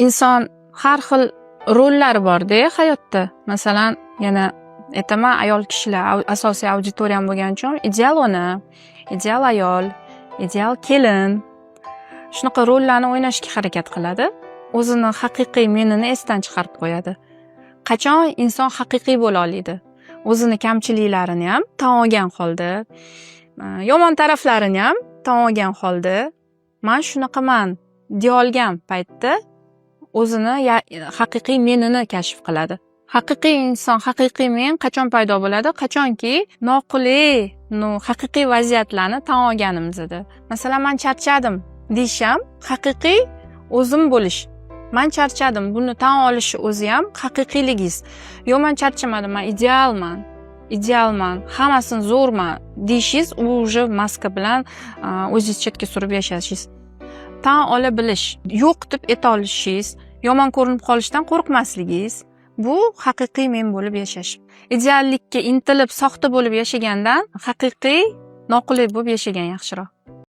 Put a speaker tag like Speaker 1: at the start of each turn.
Speaker 1: inson har xil rollari bor-da hayotda. Masalan, yana aytaman, ayol kishilar asosiy auditoriyam bo'lgani uchun ideal ona, ideal ayol, ideal kelin shunaqa rollarni o'ynashga harakat qiladi. O'zini haqiqiy menini esdan chiqarib qo'yadi. Qachon inson haqiqiy bo'la oladi? O'zini kamchiliklarini ham tan olgan holda, yomon taraflarini ham tan olgan holda, men shunaqaman deya olgan paytda o'zini haqiqiy menini kashf qiladi. Haqiqiy inson, haqiqiy men qachon paydo bo'ladi? Qachonki noqulay, haqiqiy vaziyatlarni tan olganimizda. Masalan, men charchadim deysham, haqiqiy o'zim bo'lish. Men charchadim, buni tan olish o'zi ham haqiqiyligingiz. Yo'q, men charchamadim, men idealman, hammasini zo'rman deyishingiz, u уже maska bilan o'zingiz chetga surib yashashingiz. Tan ola bilish, yo'q deb ayta olishingiz, yomon ko'rinib qolishdan qo'rqmasligingiz, bu haqiqiy men bo'lib yashash. Ideallikka intilib, soxta bo'lib yashagandan haqiqiy, noqulay bo'lib yashagan yaxshiroq.